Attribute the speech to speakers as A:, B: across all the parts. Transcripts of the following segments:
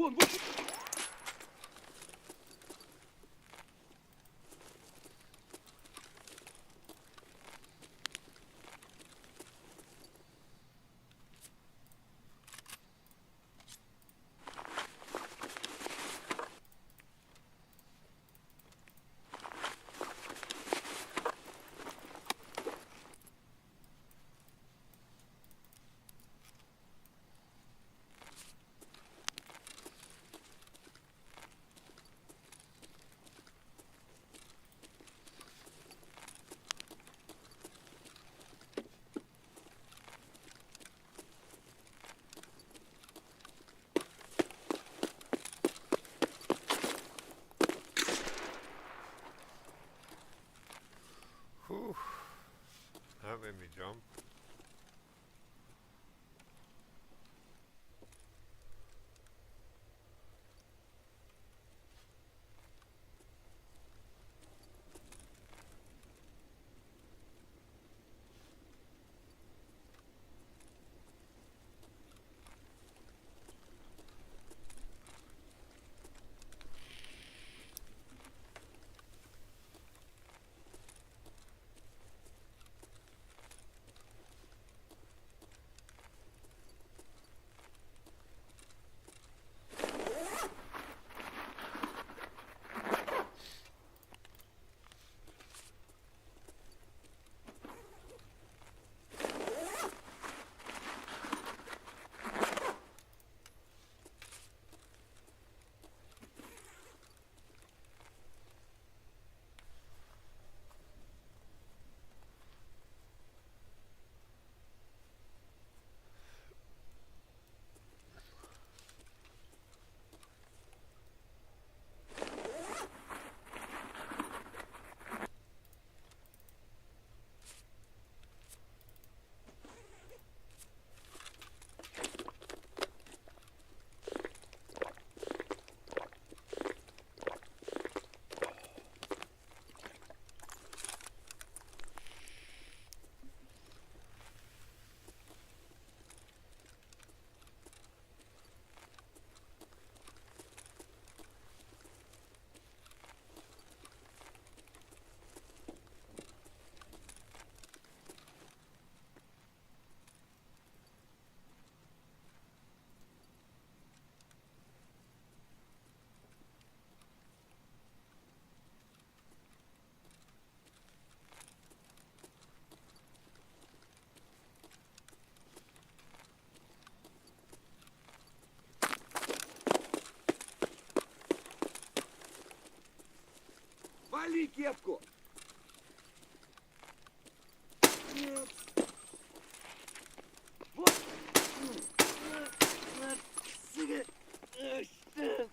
A: Whew. That made me jump.
B: Вали кепку! Нет. Вот. Сука. Вот.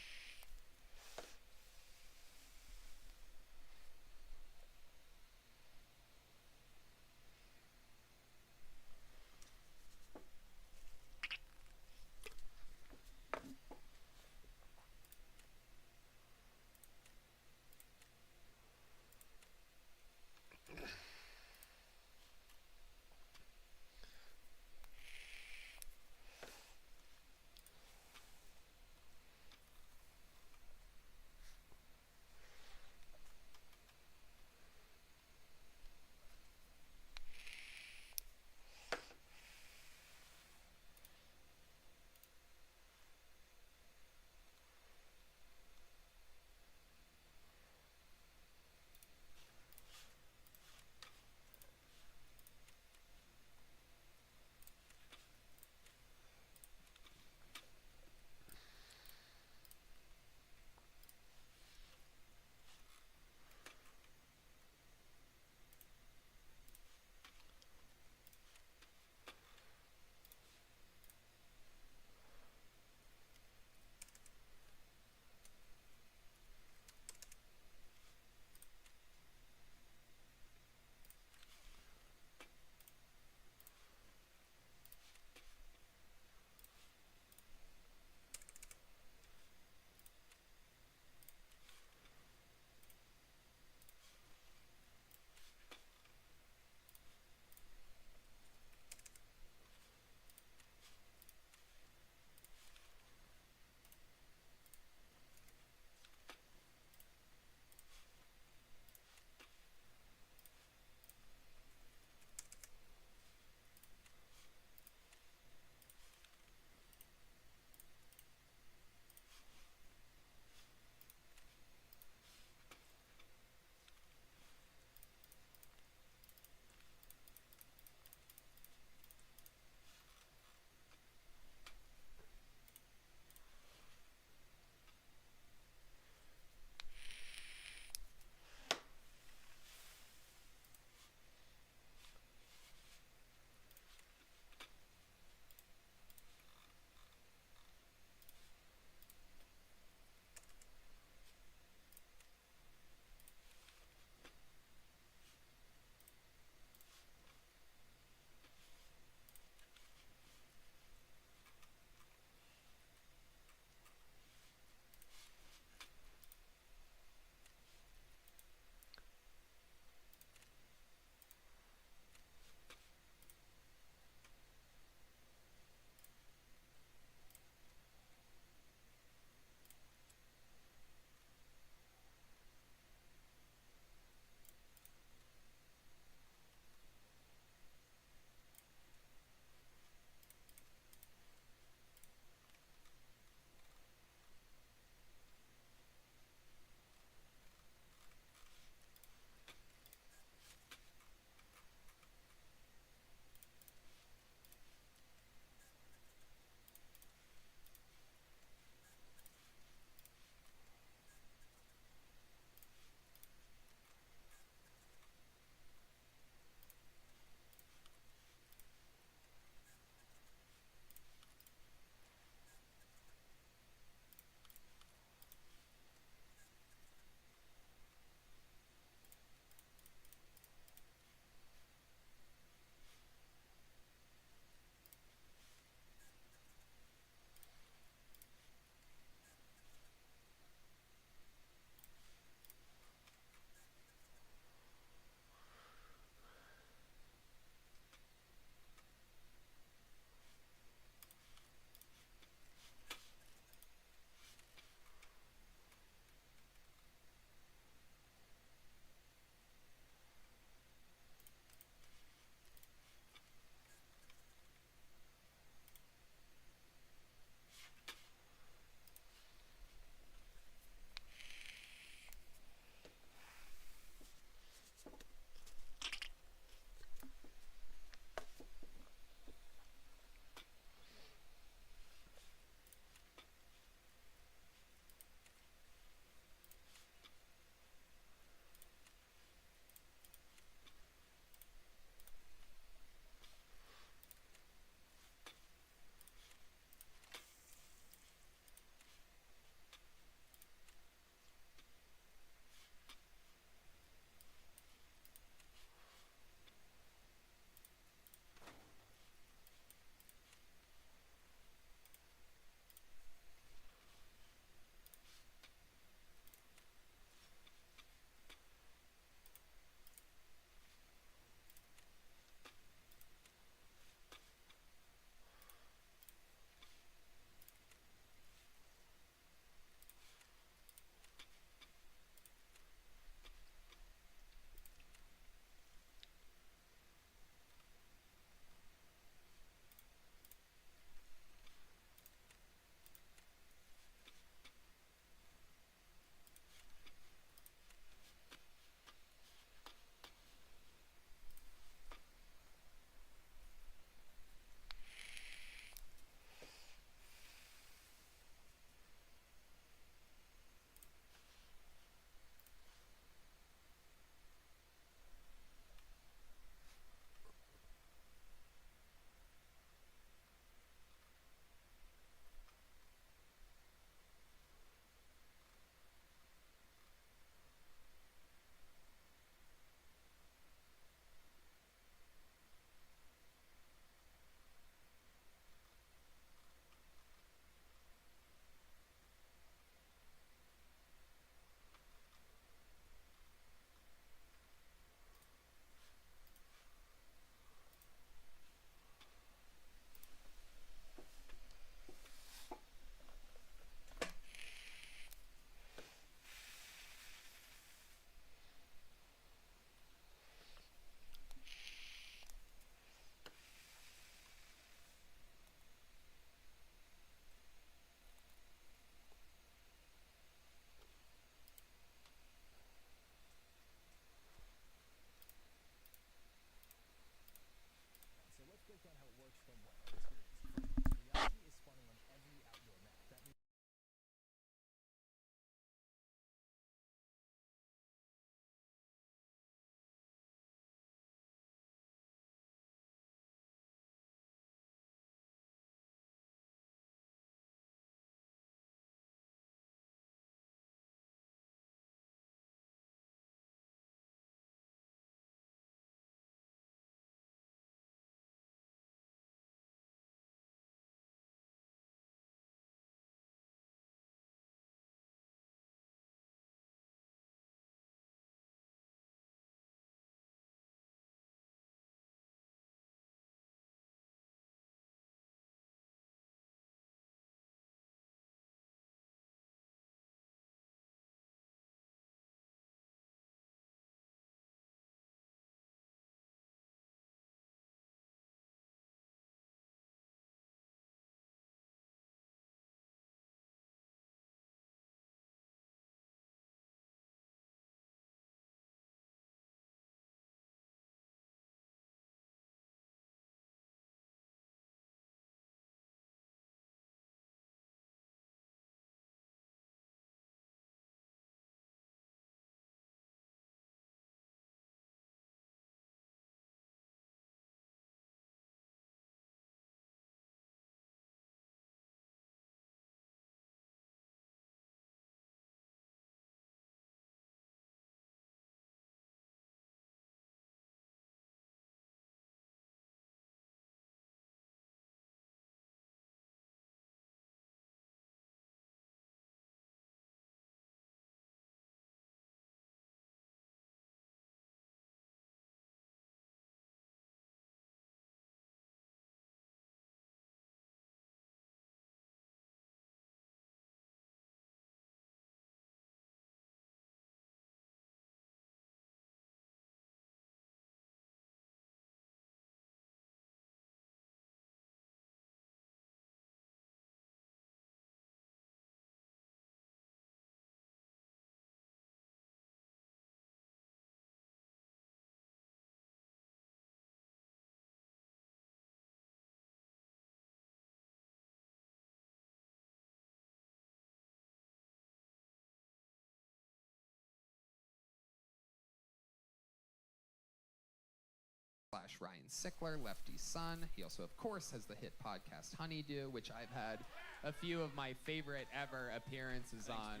C: Ryan Sickler, Lefty's son. He also, of course, has the hit podcast Honeydew, which I've had a few of my favorite ever appearances on.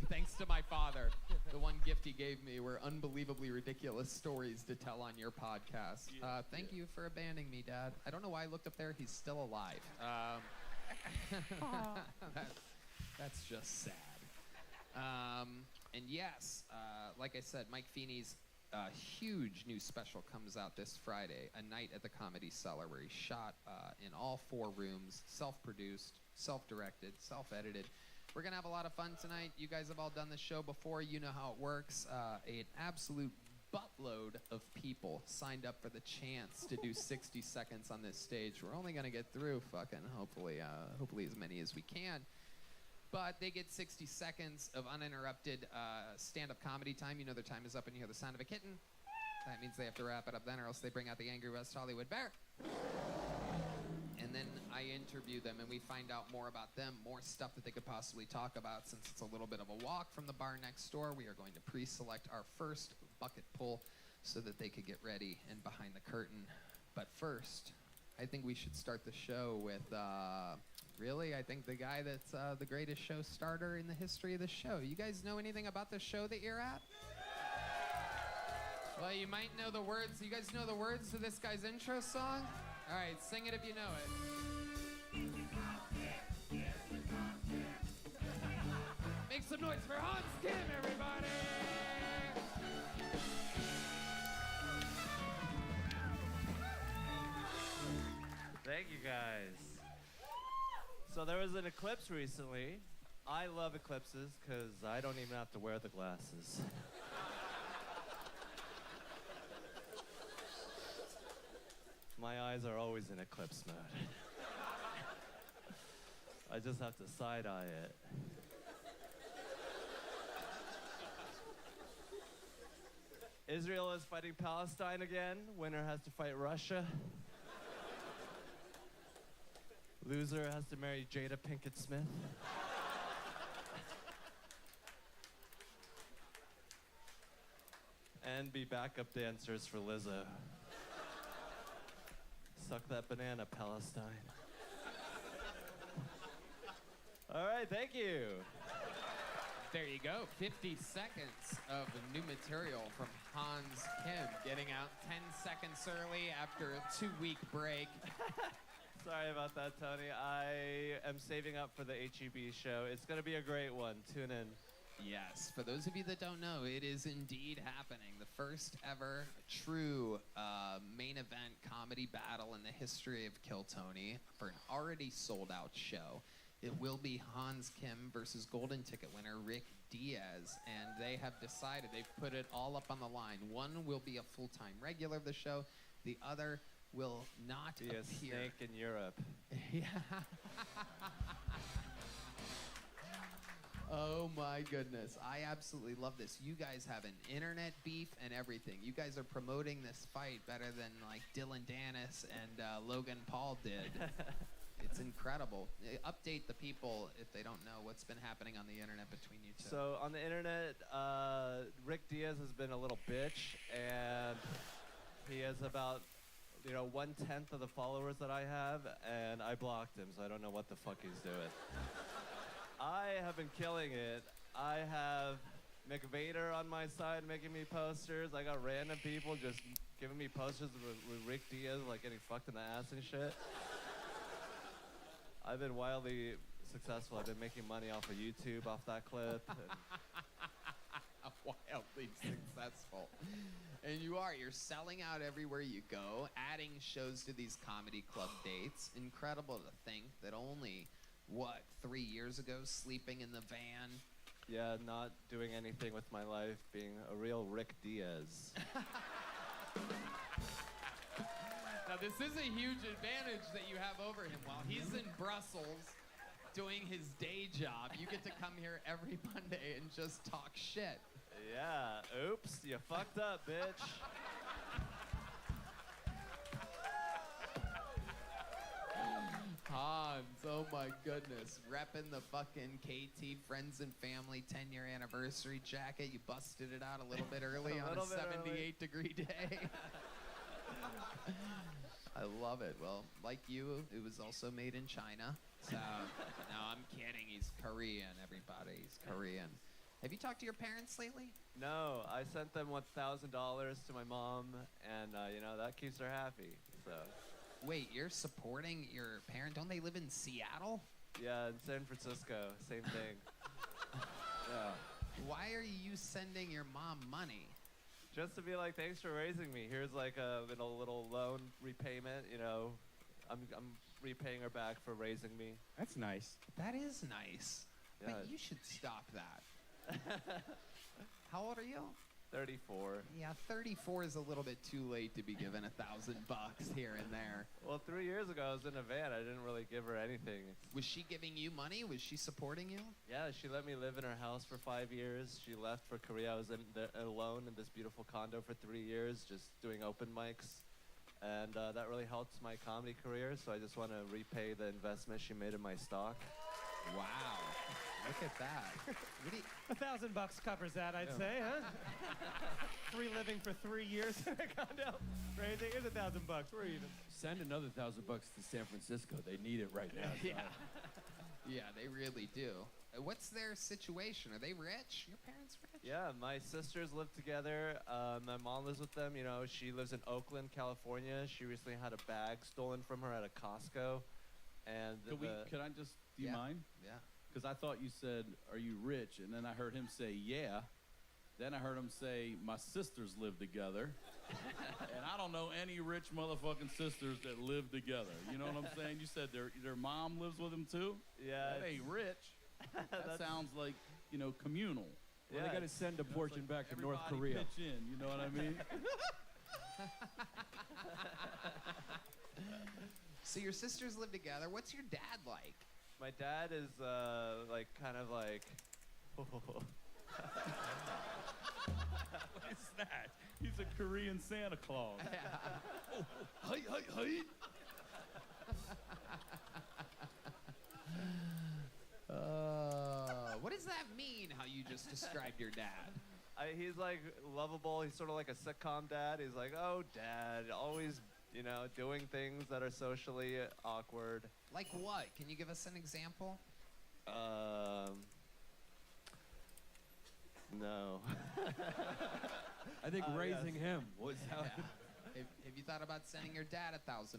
C: Thanks to my father. The one gift he gave me were unbelievably ridiculous stories to tell on your podcast. Thank you for abandoning me, Dad. I don't know why I looked up there. He's still alive. That's just sad. And yes, like I said, Mike Feeney's huge new special comes out this Friday, A Night at the Comedy Cellar, where he shot in all 4 rooms, self-produced, self-directed, self-edited. We're going to have a lot of fun tonight. You guys have all done the show before. You know how it works. An absolute buttload of people signed up for the chance to do 60 seconds on this stage. We're only going to get through hopefully as many as we can. But they get 60 seconds of uninterrupted stand-up comedy time. You know their time is up and you hear the sound of a kitten. That means they have to wrap it up then, or else they bring out the angry West Hollywood Bear. And then I interview them, and we find out more about them, more stuff that they could possibly talk about. Since it's a little bit of a walk from the bar next door, we are going to pre-select our first bucket pull so that they could get ready and behind the curtain. But first, I think we should start the show with... I think the guy that's the greatest show starter in the history of the show. You guys know anything about the show that you're at? Well, you might know the words. You guys know the words to this guy's intro song? All right, sing it if you know it. Make some noise for Hans Kim, everybody!
D: Thank you, guys. So there was an eclipse recently. I love eclipses because I don't even have to wear the glasses. My eyes are always in eclipse mode. I just have to side-eye it. Israel is fighting Palestine again. Winner has to fight Russia. Loser has to marry Jada Pinkett Smith. And be backup dancers for Lizzo. Suck that banana, Palestine. All right, thank you.
C: There you go. 50 seconds of new material from Hans Kim, getting out 10 seconds early after a 2-week break.
D: Sorry about that, Tony. I am saving up for the HEB show. It's going to be a great one. Tune in.
C: Yes, for those of you that don't know, it is indeed happening. The first ever true main event comedy battle in the history of Kill Tony for an already sold out show. It will be Hans Kim versus Golden Ticket winner Rick Diaz, and they have decided, they've put it all up on the line. One will be a full-time regular of the show. The other will not
D: be
C: appear.
D: A snake in Europe.
C: Yeah. Oh my goodness. I absolutely love this. You guys have an internet beef and everything. You guys are promoting this fight better than like Dylan Dennis and Logan Paul did. It's incredible. Update the people if they don't know what's been happening on the internet between you two.
D: So on the internet, Rick Diaz has been a little bitch, and he has about 1/10 of the followers that I have, and I blocked him, so I don't know what the fuck he's doing. I have been killing it. I have McVader on my side making me posters. I got random people just giving me posters with Rick Diaz, like getting fucked in the ass and shit. I've been wildly successful. I've been making money off of YouTube, off that clip.
C: Wildly successful. And you're selling out everywhere you go, adding shows to these comedy club dates. Incredible to think that only, 3 years ago, sleeping in the van.
D: Yeah, not doing anything with my life, being a real Rick Diaz.
C: Now, this is a huge advantage that you have over him. While he's in Brussels doing his day job, you get to come here every Monday and just talk shit.
D: Yeah, oops, you fucked up, bitch.
C: Hans, oh my goodness. Repping the fucking KT Friends and Family 10-year anniversary jacket. You busted it out a little bit early on a 78-degree day. I love it. Well, like you, it was also made in China. So, no, I'm kidding. He's Korean, everybody. He's Korean. Have you talked to your parents lately?
D: No, I sent them $1,000 to my mom, and that keeps her happy. So.
C: Wait, you're supporting your parent? Don't they live in Seattle?
D: Yeah, in San Francisco, same thing. Yeah.
C: Why are you sending your mom money?
D: Just to be like, thanks for raising me. Here's like a little loan repayment. I'm repaying her back for raising me.
E: That's nice.
C: That is nice.
D: Yeah.
C: But you should stop that. How old are you?
D: 34.
C: Yeah, 34 is a little bit too late to be given $1,000 here and there.
D: Well, 3 years ago I was in a van. I didn't really give her anything.
C: Was she giving you money? Was she supporting you?
D: Yeah, she let me live in her house for 5 years. She left for Korea. I was alone in this beautiful condo for 3 years, just doing open mics. And that really helped my comedy career, so I just want to repay the investment she made in my stock.
C: Wow. Look at that. What do you...
E: $1,000 covers that, I'd say, huh? Free living for 3 years in a condo. Crazy. Here's $1,000. We're even.
F: Send another $1,000 to San Francisco. They need it right now.
C: Yeah. Yeah, they really do. What's their situation? Are they rich? Your parents rich?
D: Yeah, my sisters live together. My mom lives with them. She lives in Oakland, California. She recently had a bag stolen from her at a Costco. And
F: Can I just, do you mind?
C: Yeah.
F: Because I thought you said, are you rich? And then I heard him say, yeah. Then I heard him say, my sisters live together. And I don't know any rich motherfucking sisters that live together. You know what I'm saying? You said their mom lives with them too?
D: Yeah.
F: That ain't rich. That sounds like, communal.
E: Well, they got to send a portion back to North Korea.
F: Everybody pitch in, you know what I mean?
C: So your sisters live together. What's your dad like?
D: My dad is kind of like.
F: What is that? He's a Korean Santa Claus. Oh, hi, hi, hi.
C: What does that mean, how you just described your dad?
D: He's like lovable. He's sort of like a sitcom dad. He's like, oh, dad, always, doing things that are socially awkward.
C: Like what? Can you give us an example?
D: No.
E: I think raising him was how.
C: Yeah. Have you thought about sending your dad $1,000?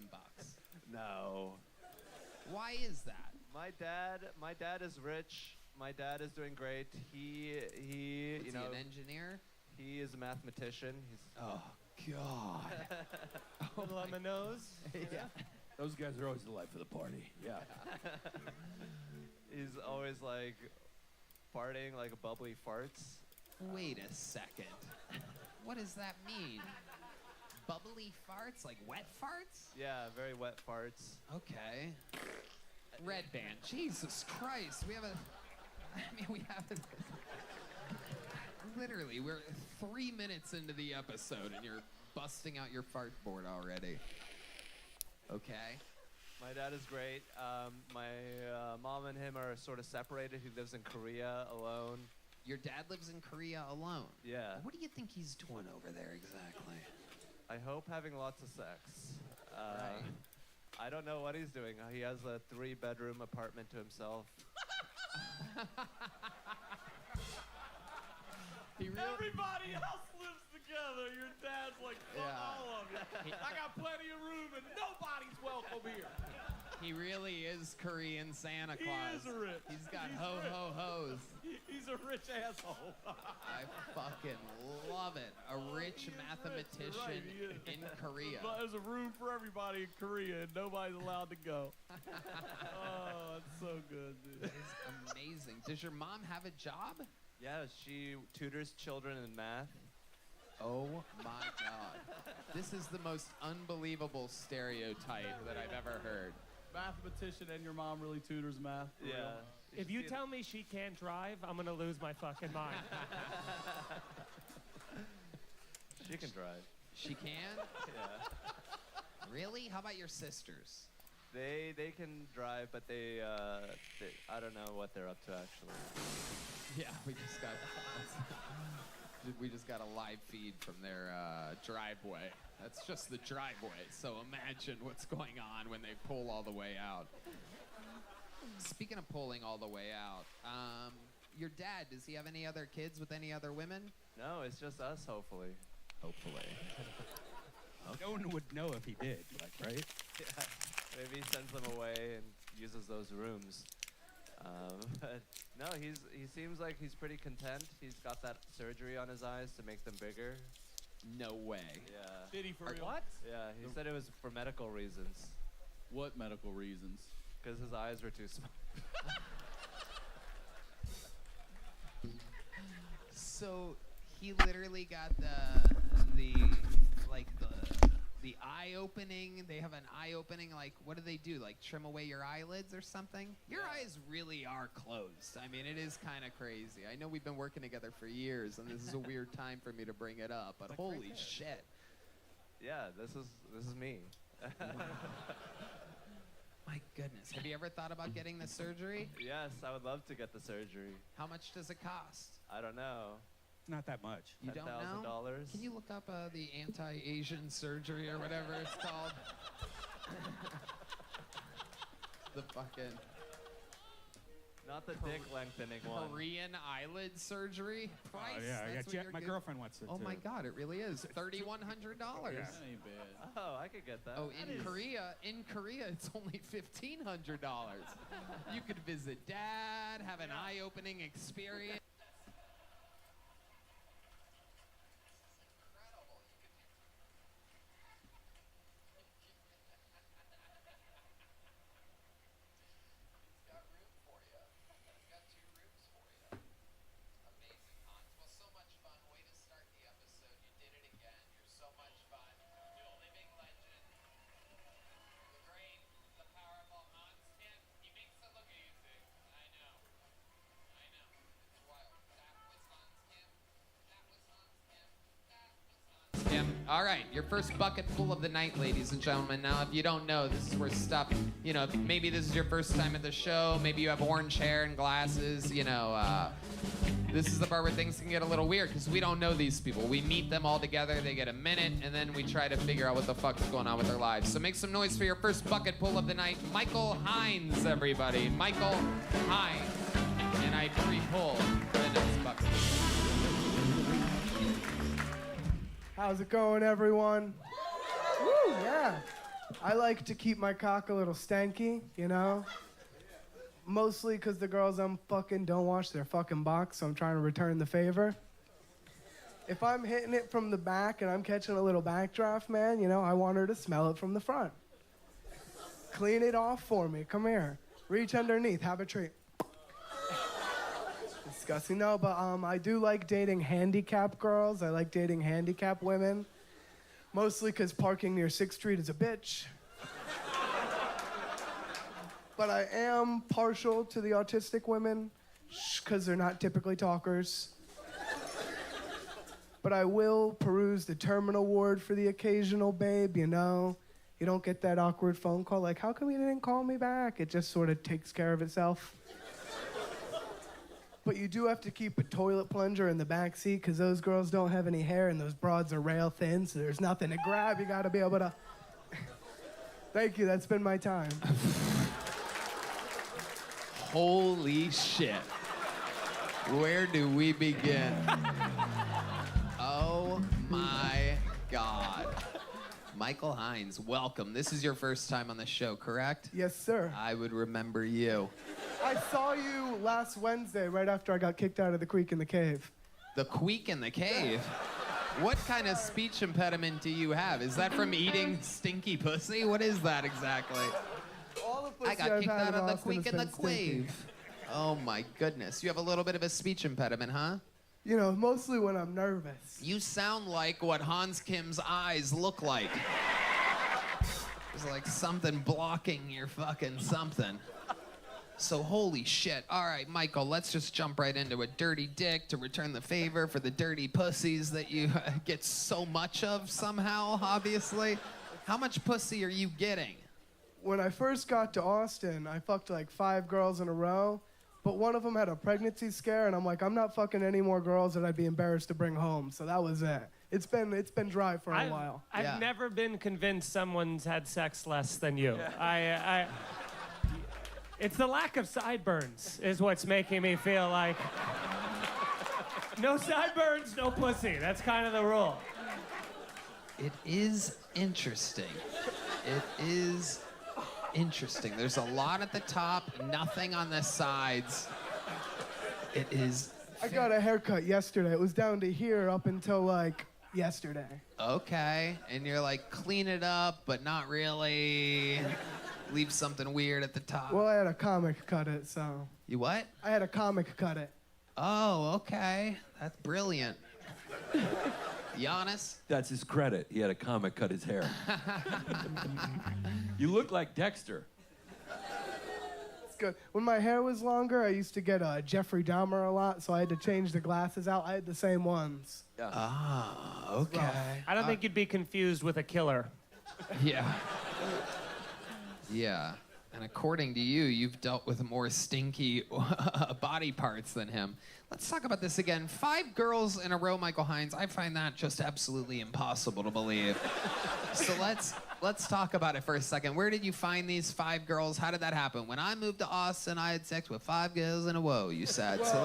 D: No.
C: Why is that?
D: My dad is rich. My dad is doing great. He
C: Is he an engineer?
D: He is a mathematician. He's
C: Oh, God.
E: Little on the nose.
C: Yeah.
F: Those guys are always the life of the party. Yeah.
D: he's always like farting like a bubbly farts.
C: Wait a second. What does that mean? Bubbly farts? Like wet farts?
D: Yeah, very wet farts.
C: Okay. Red Band. Jesus Christ. We have literally, we're 3 minutes into the episode and you're busting out your fart board already. Okay.
D: My dad is great. My mom and him are sort of separated. He lives in Korea alone.
C: Your dad lives in Korea alone.
D: Yeah.
C: What do you think he's doing over there exactly?
D: I hope having lots of sex.
C: Right.
D: I don't know what he's doing. He has a 3-bedroom apartment to himself.
F: Everybody else lives together. Your dad's like, fuck all of you. I got plenty of room and nobody's welcome here.
C: He really is Korean Santa
F: He
C: Claus.
F: is rich.
C: He's got
F: He's
C: ho
F: rich.
C: ho hos.
F: He's a rich asshole.
C: I fucking love it. A rich
F: He is
C: mathematician
F: rich. You're right, he is.
C: in Korea.
F: There's a room for everybody in Korea and nobody's allowed to go. Oh, it's so good, dude.
C: It's amazing. Does your mom have a job?
D: Yeah, she tutors children in math.
C: Oh my God. This is the most unbelievable stereotype that I've ever heard.
F: Mathematician and your mom really tutors math? for
D: Yeah.
F: real?
E: If you tell me she can't drive, I'm gonna lose my fucking mind.
D: She can drive.
C: She can?
D: Yeah.
C: Really? How about your sisters?
D: They can drive, but they I don't know what they're up to actually.
C: Yeah, we just got We just got a live feed from their driveway. That's just the driveway. So imagine what's going on when they pull all the way out. Speaking of pulling all the way out, your dad, does he have any other kids with any other women?
D: No, it's just us, hopefully.
C: Hopefully.
G: No one would know if he did, like, right?
D: Yeah, maybe he sends them away and uses those rooms. But no, he seems like he's pretty content. He's got that surgery on his eyes to make them bigger.
C: No way.
D: Yeah.
F: Did he for real?
G: What?
D: Yeah, he said it was for medical reasons.
F: What medical reasons?
D: Because his eyes were too small.
C: So he literally got the eye opening. They have an eye opening. Like, what do they do? Like, trim away your eyelids or something? Your eyes really are closed. I mean, it is kind of crazy. I know we've been working together for years, and this is a weird time for me to bring it up. But
G: Like
C: holy
G: right there.
C: shit!
D: Yeah, this is me.
C: My goodness. Have you ever thought about getting the surgery?
D: Yes, I would love to get the surgery.
C: How much does it cost?
D: I don't know.
G: It's not that much.
C: You don't know?
D: $10,000.
C: Can you look up the anti-Asian surgery or whatever it's called? The fucking
D: Not the dick lengthening one.
C: Korean eyelid surgery price.
G: Oh, yeah, I
C: That's
G: got
C: what
G: Jeff,
C: you're
G: my
C: get-
G: girlfriend wants it
C: Oh
G: too.
C: my God, it really is $3,100.
G: Yeah.
F: That ain't bad.
D: Oh, I could get that.
C: Oh, in Korea, it's only $1,500. You could visit dad, have an eye-opening experience. All right, your first bucket full of the night, ladies and gentlemen. Now, if you don't know, this is where stuff, you know, maybe this is your first time at the show, maybe you have orange hair and glasses, you know, this is the part where things can get a little weird because we don't know these people. We meet them all together, they get a minute, and then we try to figure out what the fuck is going on with their lives. So make some noise for your first bucket pull of the night, Michael Hines, everybody. Michael Hines. And I pre-pull the next bucket.
H: How's it going, everyone? Woo, yeah. I like to keep my cock a little stanky, you know? Mostly because the girls I'm fucking don't wash their fucking box, so I'm trying to return the favor. If I'm hitting it from the back and I'm catching a little backdraft, man, you know, I want her to smell it from the front. Clean it off for me. Come here. Reach underneath. Have a treat. Disgusting. No, but I do like dating handicapped girls. I like dating handicapped women. Mostly because parking near 6th Street is a bitch. But I am partial to the autistic women because they're not typically talkers. But I will peruse the terminal ward for the occasional babe, you know? You don't get that awkward phone call like, how come you didn't call me back? It just sort of takes care of itself. But you do have to keep a toilet plunger in the back seat because those girls don't have any hair and those broads are rail thin, so there's nothing to grab. You got to be able to... Thank you. That's been my time.
C: Holy shit. Where do we begin? Oh my God. Michael Hines, welcome. This is your first time on the show, correct?
H: Yes, sir.
C: I would remember you.
H: I saw you last Wednesday right after I got kicked out of the creek in the cave.
C: The Queek in the Cave? What kind of speech impediment do you have? Is that from eating stinky pussy? What is that exactly?
H: All the pussy
C: I got
H: I've
C: kicked
H: had
C: out
H: in
C: of the
H: Austin
C: Queek
H: has
C: in the
H: been stinky.
C: Quave. Oh my goodness. You have a little bit of a speech impediment, huh?
H: You know, mostly when I'm nervous.
C: You sound like what Hans Kim's eyes look like. There's like something blocking your fucking something. So holy shit. All right, Michael, let's just jump right into a dirty dick to return the favor for the dirty pussies that you get so much of somehow, obviously. How much pussy are you getting?
H: When I first got to Austin, I fucked like 5 girls in a row, but one of them had a pregnancy scare, and I'm like, I'm not fucking any more girls that I'd be embarrassed to bring home. So that was it. It's been dry for a while.
E: I've
C: Yeah.
E: never been convinced someone's had sex less than you. I it's the lack of sideburns is what's making me feel like no sideburns, no pussy. That's kind of the rule.
C: It is interesting. It is interesting. There's a lot at the top, nothing on the sides. It is.
H: I got a haircut yesterday. It was down to here up until like yesterday.
C: Okay, and you're like, clean it up, but not really. Leave something weird at the top.
H: Well, I had a comic cut it, so.
C: You what?
H: I had a comic cut it.
C: Oh, okay. That's brilliant. Giannis?
I: That's his credit. He had a comic cut his hair. You look like Dexter.
H: It's good. When my hair was longer, I used to get Jeffrey Dahmer a lot, so I had to change the glasses out. I had the same ones.
C: Ah, okay.
E: I don't think you'd be confused with a killer.
C: Yeah. Yeah. And according to you, you've dealt with more stinky body parts than him. Let's talk about this again. 5 girls in a row, Michael Hines. I find that just absolutely impossible to believe. So let's talk about it for a second. Where did you find these 5 girls? How did that happen? When I moved to Austin, I had sex with 5 girls in a row, you said. So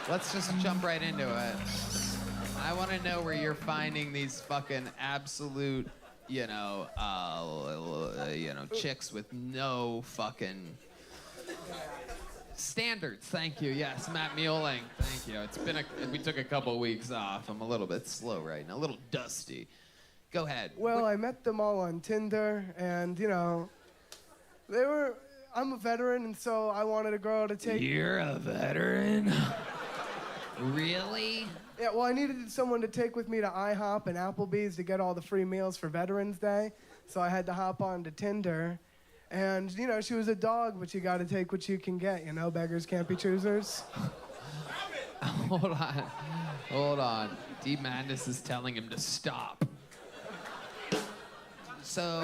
C: let's just jump right into it. I want to know where you're finding these fucking absolute, chicks with no fucking standards. Thank you. Yes, Matt Mueling. Thank you. We took a couple weeks off. I'm a little bit slow right now, a little dusty. Go ahead.
H: Well, I met them all on Tinder, and I'm a veteran, and so I wanted a girl to take.
C: You're a veteran? Really?
H: Yeah, well, I needed someone to take with me to IHOP and Applebee's to get all the free meals for Veterans Day. So I had to hop on to Tinder. And, she was a dog, but you got to take what you can get. Beggars can't be choosers.
C: Hold on. D. Mandis is telling him to stop. So,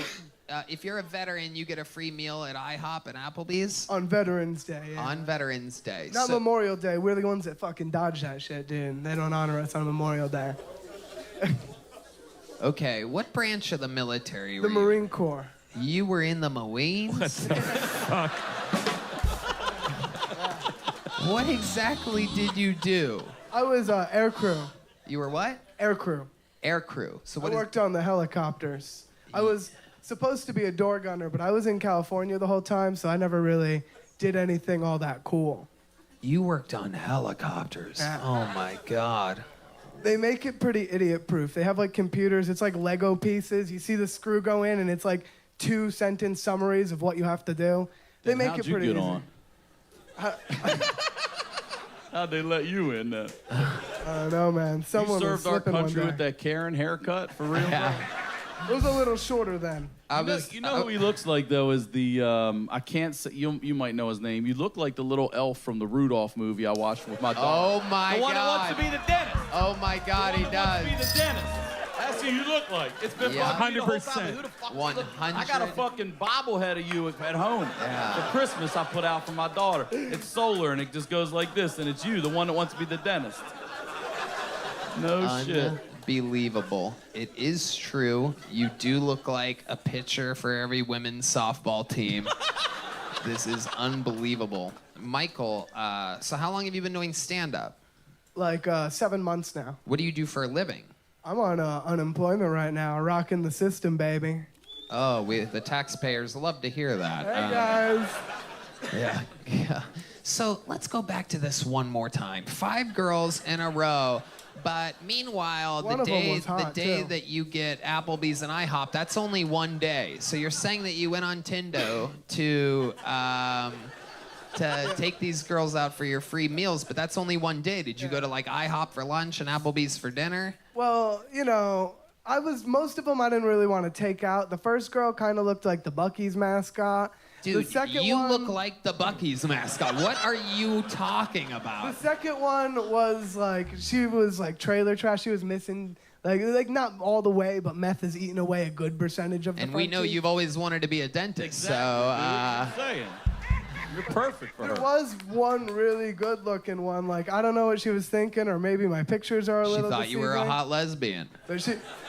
C: if you're a veteran, you get a free meal at IHOP and Applebee's?
H: On Veterans Day, yeah.
C: On Veterans Day.
H: Not Memorial Day. We're the ones that fucking dodge that shit, dude. They don't honor us on Memorial Day.
C: Okay, what branch of the military were
H: The
C: you?
H: Marine Corps.
C: You were in the Marines?
E: What the fuck?
C: What exactly did you do?
H: I was air crew.
C: You were what?
H: Air crew.
C: Air crew. So
H: I
C: what
H: worked on the helicopters. I was supposed to be a door gunner, but I was in California the whole time, so I never really did anything all that cool.
C: You worked on helicopters.
H: Yeah.
C: Oh my God.
H: They make it pretty idiot-proof. They have like computers. It's like Lego pieces. You see the screw go in, and it's like 2-sentence summaries of what you have to do. They make it pretty easy.
F: How'd you get on? How'd they let you in there?
H: I don't know, man. Someone
F: You
H: was
F: served our
H: slipping one
F: country
H: day.
F: with that Karen haircut, for real?
C: Yeah.
H: It was a little shorter then.
F: You know who he looks like, though, is the, I can't say, you might know his name. You look like the little elf from the Rudolph movie I watched with my daughter.
C: Oh my God.
F: The one that wants to be the dentist.
C: Oh my God, he
F: The one that
C: does.
F: wants to be the dentist. That's who you look like. It's been
C: Yeah.
F: fucking me the whole
G: 100%.
F: time. Who the fuck
C: 100.
F: I got a fucking bobblehead of you at home.
C: Yeah.
F: For Christmas, I put out for my daughter. It's solar, and it just goes like this, and it's you, the one that wants to be the dentist. No shit.
C: Unbelievable. It is true. You do look like a pitcher for every women's softball team. This is unbelievable. Michael, so how long have you been doing stand-up?
H: Like 7 months now.
C: What do you do for a living?
H: I'm on unemployment right now, rocking the system, baby.
C: Oh, the taxpayers love to hear that.
H: Hey, guys.
C: Yeah. So let's go back to this one more time. 5 girls in a row. But meanwhile,
H: One
C: the
H: of them
C: day
H: was hot,
C: too.
H: that
C: you get Applebee's and IHOP, that's only one day. So you're saying that you went on Tinder to take these girls out for your free meals, but that's only one day. Did you go to like IHOP for lunch and Applebee's for dinner?
H: Well, most of them I didn't really want to take out. The first girl kind of looked like the Buc-ee's mascot.
C: Dude,
H: the second
C: you
H: one,
C: look like the Buc-ee's mascot. What are you talking
H: The
C: about?
H: second one was like, she was like trailer trash. She was missing, like not all the way, but meth is eating away a good percentage of the
C: And we
H: front
C: know
H: teeth.
C: you've always wanted to be a dentist,
F: Exactly, dude.
C: so
F: I'm saying. You're perfect for her.
H: There was one really good-looking one. Like, I don't know what she was thinking, or maybe my pictures are a
C: She
H: little
C: thought you were a
H: deceiving.
C: hot lesbian.
H: But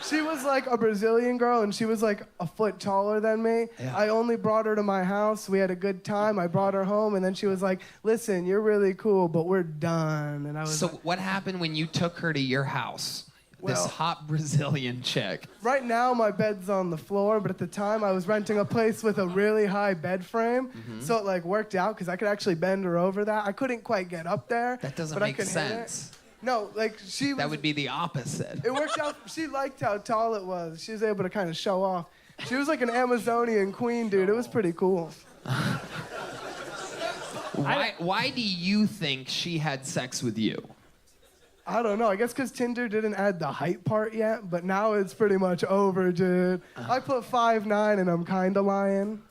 H: she was like a Brazilian girl, and she was like a foot taller than me.
C: Yeah.
H: I only brought her to my house. We had a good time. I brought her home, and then she was like, "Listen, you're really cool, but we're done." And I was
C: So
H: like,
C: what happened when you took her to your house? This
H: Well-
C: hot Brazilian chick.
H: right now my bed's on the floor, but at the time I was renting a place with a really high bed frame,
C: Mm-hmm.
H: so it like worked out because I could actually bend her over that. I couldn't quite get up there.
C: That doesn't
H: but I
C: make
H: could hit it.
C: sense.
H: No, like she was.
C: That would be the opposite.
H: It worked out. She liked how tall it was. She was able to kind of show off. She was like an Amazonian queen, dude. It was pretty cool.
C: Why do you think she had sex with you?
H: I don't know. I guess because Tinder didn't add the height part yet, but now it's pretty much over, dude. I put 5'9", and I'm kind of lying.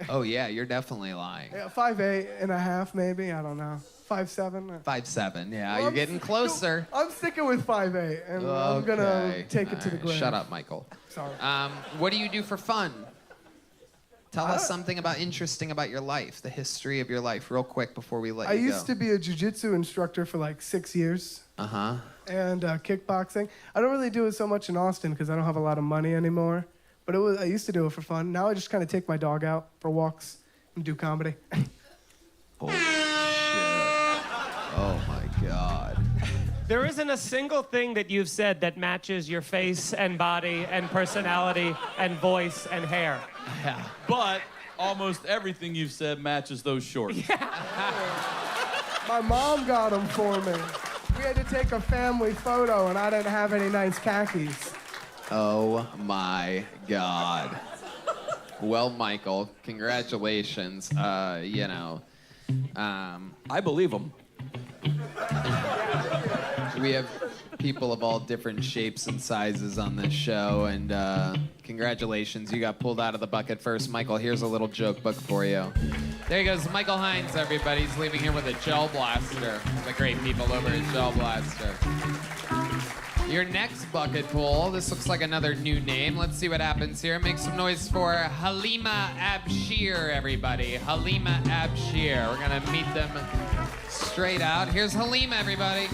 C: Oh yeah, you're definitely lying.
H: Yeah, 5'8.5", maybe. I don't know. 5'7".
C: 5'7". Yeah,
H: Well,
C: you're
H: I'm
C: getting closer.
H: I'm sticking with 5'8", and I'm gonna
C: Okay.
H: take it to the
C: All right,
H: grave.
C: Shut up, Michael.
H: Sorry.
C: What do you do for fun? Tell us something interesting about your life, the history of your life, real quick before we let
H: I
C: you go.
H: used to be a jiu-jitsu instructor for like 6 years.
C: Uh-huh.
H: And kickboxing. I don't really do it so much in Austin because I don't have a lot of money anymore. But I used to do it for fun. Now I just kind of take my dog out for walks and do comedy.
C: Holy shit. Oh my God.
E: There isn't a single thing that you've said that matches your face and body and personality and voice and hair.
C: Yeah.
F: But almost everything you've said matches those shorts.
H: My mom got them for me. We had to take a family photo, and I didn't have any nice khakis.
C: Oh my God. Well, Michael, congratulations.
I: I believe him.
C: We have people of all different shapes and sizes on this show, and congratulations, you got pulled out of the bucket first. Michael, here's a little joke book for you. There he goes, Michael Hines, everybody. He's leaving here with a gel blaster. The great people over at Gel Blaster. Your next bucket pull, this looks like another new name. Let's see what happens here. Make some noise for Halima Abshir, everybody. Halima Abshir. We're gonna meet them straight out. Here's Halima, everybody.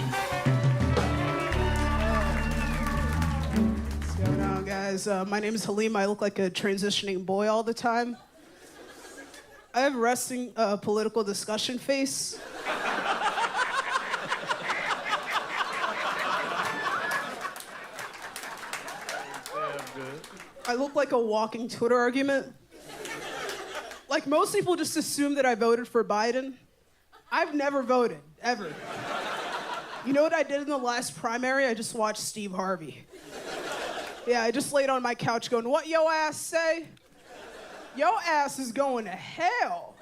J: What's going on, guys? My name is Halim. I look like a transitioning boy all the time. I have resting political discussion face. I look like a walking Twitter argument. Like, most people just assume that I voted for Biden. I've never voted, ever. You know what I did in the last primary? I just watched Steve Harvey. Yeah, I just laid on my couch going, "What yo ass say? Yo ass is going to hell."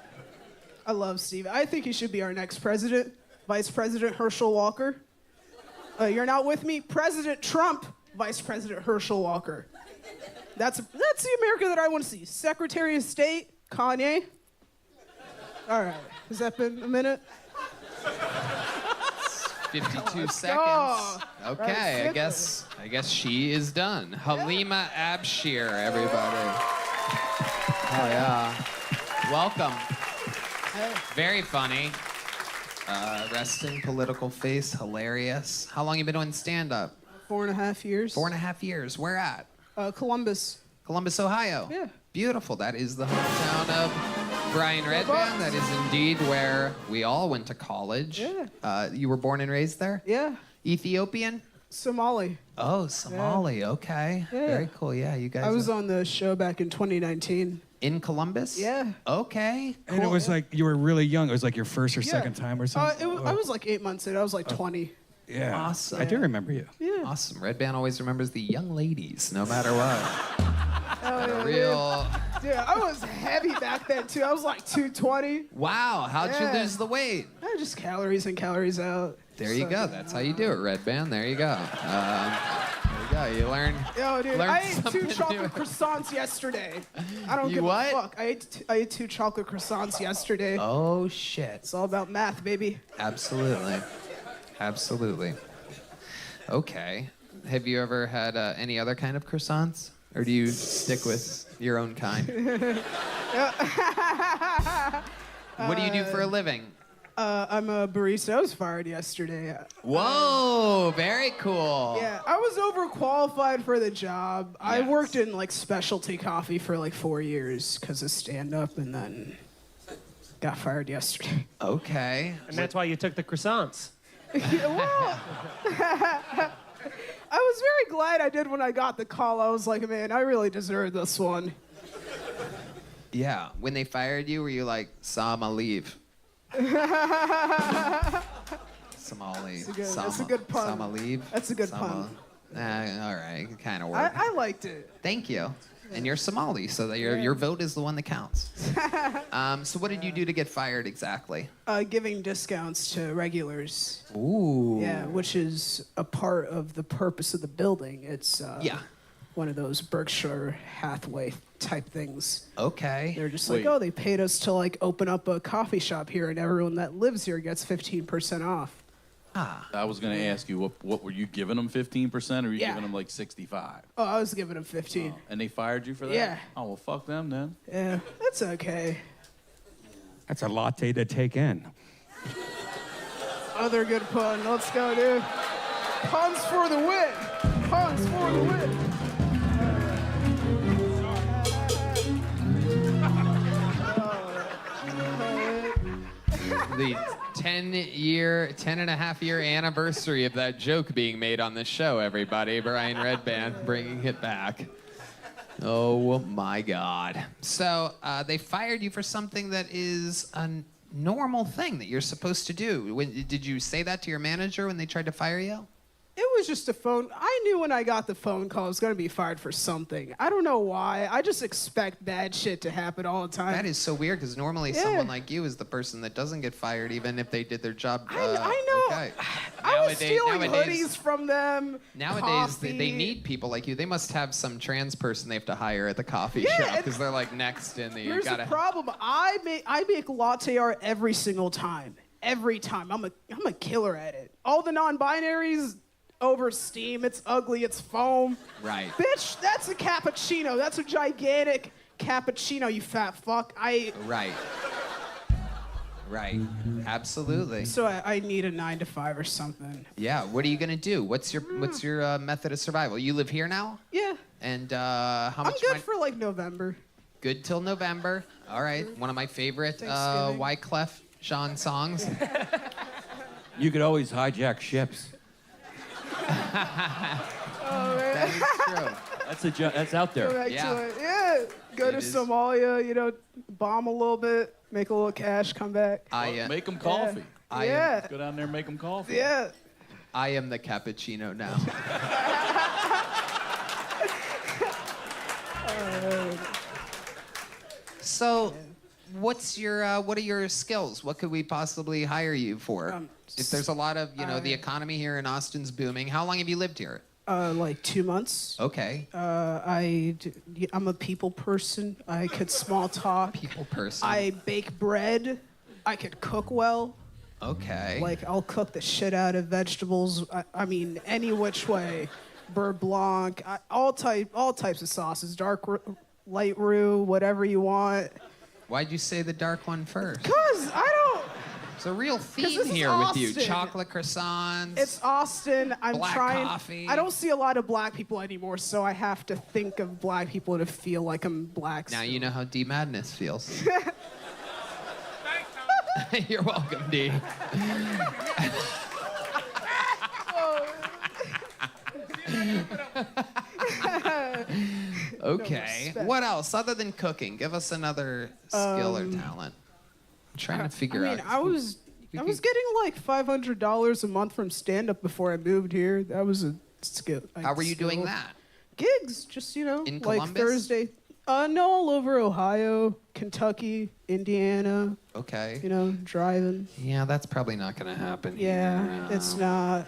J: I love Steve. I think he should be our next president. Vice President Herschel Walker. You're not with me? President Trump, Vice President Herschel Walker. That's the America that I want to see. Secretary of State, Kanye. All right, has that been a minute?
C: 52 seconds.
J: go.
C: Okay,
J: Right,
C: I guess she is done. Halima Abshir, everybody. Oh yeah. Welcome. Very funny. Resting political face, hilarious. How long you been doing stand-up?
J: 4.5 years.
C: 4.5 years. Where at?
J: Columbus.
C: Columbus, Ohio.
J: Yeah.
C: Beautiful. That is the hometown of Brian Redband. That is indeed where we all went to college.
J: Yeah.
C: You were born and raised there?
J: Yeah.
C: Ethiopian?
J: Somali.
C: Oh, Somali. Okay.
J: Yeah.
C: Very cool. Yeah, you guys.
J: I was on the show back in 2019.
C: in Columbus?
J: Yeah.
C: Okay.
G: And it was like you were really young. It was like your first or second time or something.
J: I was like 8 months in. I was like 20.
G: Yeah.
C: Awesome.
G: I do remember you.
J: Yeah.
C: Awesome. Red Band always remembers the young ladies, no matter what.
J: Hell yeah,
C: A real.
J: dude, I was heavy back then too. I was like 220.
C: Wow. How'd
J: Yeah.
C: you lose the weight?
J: Just calories in, calories out.
C: There you go. That's how you do it, Red Band. There you go. There you go. You learn.
J: Yo, dude,
C: learn
J: I ate
C: something
J: 2
C: new.
J: chocolate croissants yesterday. I don't
C: You
J: give
C: what?
J: a fuck. I ate 2 chocolate croissants yesterday.
C: Oh shit.
J: It's all about math, baby.
C: Absolutely. Absolutely. Okay. Have you ever had any other kind of croissants? Or do you stick with your own kind? What do you do for a living?
J: I'm a barista. I was fired yesterday.
C: Whoa, very cool.
J: Yeah, I was overqualified for the job. I
C: Yes.
J: worked in like specialty coffee for like 4 years because of stand-up, and then got fired yesterday.
C: Okay.
E: And that's why you took the croissants.
J: Yeah, well, I was very glad I did when I got the call. I was like, man, I really deserve this one.
C: Yeah. When they fired you, were you like, Sama, leave? Somali.
J: That's a good pun.
C: Sama, leave?
J: That's a good pun.
C: All right. It kind of worked.
J: I liked it.
C: Thank you. And you're Somali, so that your vote is the one that counts. So what did you do to get fired exactly?
J: Giving discounts to regulars.
C: Ooh.
J: Yeah, which is a part of the purpose of the building. It's
C: Yeah.
J: one of those Berkshire Hathaway type things.
C: Okay.
J: They're just
F: Wait.
J: like, oh, they paid us to like open up a coffee shop here, and everyone that lives here gets 15% off.
F: I was gonna ask you, what were you giving them 15%, or were you
J: Yeah.
F: giving them like 65?
J: Oh, I was giving them 15.
F: And they fired you for that?
J: Yeah.
F: Oh well, fuck them then.
J: Yeah, that's okay.
G: That's a latte to take in.
J: Other good pun. Let's go, dude. Puns for the win. Puns for the win.
C: The 10.5 year anniversary of that joke being made on this show, everybody. Brian Redband bringing it back. Oh my God. So they fired you for something that is a normal thing that you're supposed to do. Did you say that to your manager when they tried to fire you?
J: It was just a phone. I knew when I got the phone call I was going to be fired for something. I don't know why. I just expect bad shit to happen all the time.
C: That is so weird because normally someone like you is the person that doesn't get fired even if they did their job.
J: I know.
C: Okay.
J: I was stealing hoodies from them.
C: Nowadays, they
J: coffee.
C: need people like you. They must have some trans person they have to hire at the coffee
J: Yeah,
C: shop because they're like next in the.
J: Here's the problem. I make latte art every single time. Every time. I'm a killer at it. All the non-binaries over steam. It's ugly. It's foam.
C: Right.
J: Bitch, that's a cappuccino. That's a gigantic cappuccino, you fat fuck.
C: Right. Right. Absolutely.
J: So I need a 9 to 5 or something.
C: Yeah. What are you gonna do? What's your method of survival? You live here now?
J: Yeah.
C: And how
J: I'm
C: much?
J: good for like November.
C: Good till November. All right. One of my favorite
J: Thanksgiving.
C: Wyclef Jean songs.
I: You could always hijack ships.
J: Oh, man.
C: That is true.
I: That's out
J: Go
I: there.
J: back
C: Yeah.
J: to it. Yeah. Go
C: It
J: to
C: is.
J: Somalia, bomb a little bit, make a little cash, come back.
F: Make them coffee.
J: Yeah.
F: Go down there and make them coffee.
J: Yeah.
C: I am the cappuccino now. So, what are your skills? What could we possibly hire you for? If there's a lot of, the economy here in Austin's booming. How long have you lived here?
J: Like 2 months.
C: Okay.
J: I'm a people person. I could small talk.
C: People person.
J: I bake bread. I could cook well.
C: Okay.
J: Like I'll cook the shit out of vegetables. I mean, any which way. Beurre blanc, all types of sauces. Light roux, whatever you want.
C: Why'd you say the dark one first?
J: Cause I don't.
C: It's a real theme
J: this is
C: here with you.
J: Austin.
C: Chocolate croissants.
J: It's Austin. I'm
C: Black
J: trying.
C: coffee.
J: I don't see a lot of black people anymore, so I have to think of black people to feel like I'm black.
C: Now you know how D Madness feels. You're welcome, D. Okay.
J: respect.
C: What else other than cooking? Give us another skill or talent. I'm trying to figure out.
J: I was getting like $500 a month from stand up before I moved here. That was a skill.
C: How were you doing that?
J: Gigs, just
C: In
J: like
C: Columbus?
J: Thursday. No, all over Ohio, Kentucky, Indiana.
C: Okay.
J: Driving.
C: Yeah, that's probably not going to happen.
J: Yeah,
C: here.
J: it's not.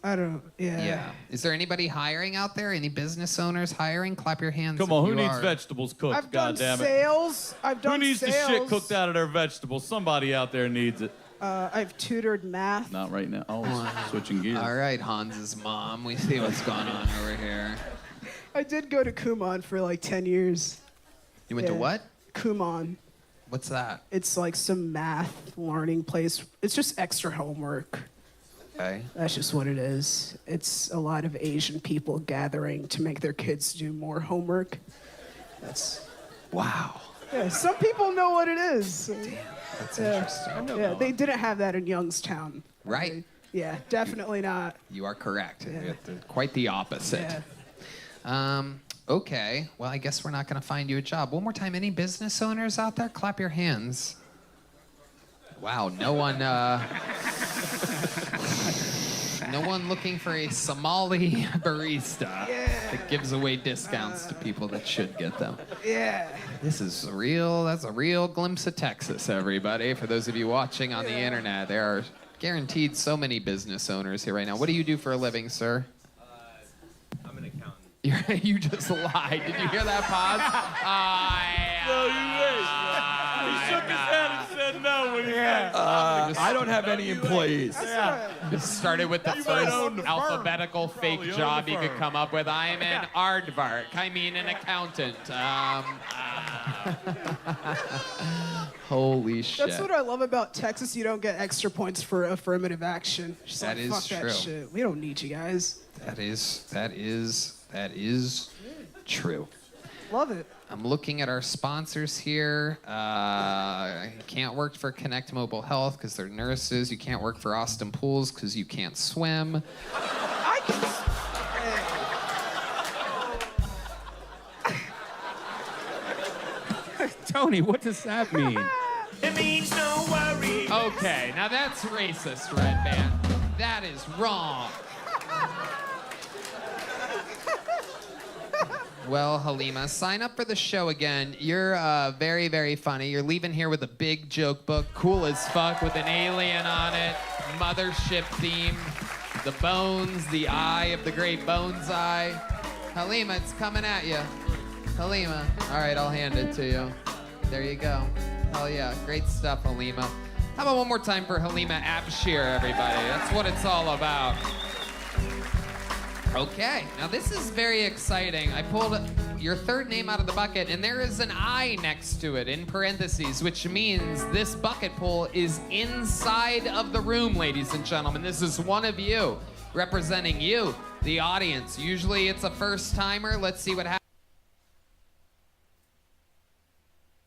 J: I don't. Yeah.
C: Yeah. Is there anybody hiring out there? Any business owners hiring? Clap your hands.
F: Come
C: if
F: on, who
C: you
F: needs
C: are.
F: vegetables cooked?
J: I've done
F: God damn it.
J: sales. I've
F: Who
J: done
F: needs
J: sales.
F: the shit cooked out of their vegetables? Somebody out there needs it.
J: I've tutored math.
F: Not right now. Oh, switching gears.
C: All right, Hans's mom. We see what's going on over here.
J: I did go to Kumon for like 10 years.
C: You went to
J: Yeah.
C: what?
J: Kumon.
C: What's that?
J: It's like some math learning place. It's just extra homework.
C: Okay.
J: That's just what it is. It's a lot of Asian people gathering to make their kids do more homework. That's
C: Wow.
J: yeah. Some people know what it is.
C: That's
J: Yeah.
C: interesting.
J: Yeah, they didn't have that in Youngstown.
C: Right.
J: Yeah, definitely not.
C: You are correct.
J: Yeah.
C: Quite the opposite.
J: Yeah.
C: Okay. Well, I guess we're not going to find you a job. One more time. Any business owners out there? Clap your hands. Wow. No one. No one looking for a Somali barista that gives away discounts to people that should get them.
J: Yeah.
C: This is real. That's a real glimpse of Texas, everybody. For those of you watching on the internet, there are guaranteed so many business owners here right now. What do you do for a living, sir?
K: I'm an accountant.
C: You just lied. Did you hear that pause?
F: No, you wish. He shook his head and said no when he said
I: I don't have any employees.
C: Just started with the
F: might
C: first
F: own the firm.
C: alphabetical fake
F: Probably own
C: job
F: the
C: you could
F: firm.
C: come up with. I am an aardvark. I mean an accountant. Holy shit.
J: That's what I love about Texas. You don't get extra points for affirmative action. Just
C: That
J: like,
C: is
J: fuck
C: true.
J: that shit. We don't need you guys.
C: That is true.
J: Love it.
C: I'm looking at our sponsors here. You can't work for Connect Mobile Health because they're nurses. You can't work for Austin Pools because you can't swim.
J: I can.
G: Tony, what does that mean?
B: It means no worry.
C: Okay, now that's racist, Red Band. That is wrong. Well, Halima, sign up for the show again. You're very, very funny. You're leaving here with a big joke book, cool as fuck, with an alien on it, mothership theme, the bones, the eye of the great bones eye. Halima, it's coming at you. Halima. All right, I'll hand it to you. There you go. Hell yeah, great stuff, Halima. How about one more time for Halima Abshir, everybody? That's what it's all about. Okay, now this is very exciting. I pulled your third name out of the bucket, and there is an I next to it in parentheses, which means this bucket pull is inside of the room, ladies and gentlemen. This is one of you, representing you, the audience. Usually it's a first-timer. Let's see what happens.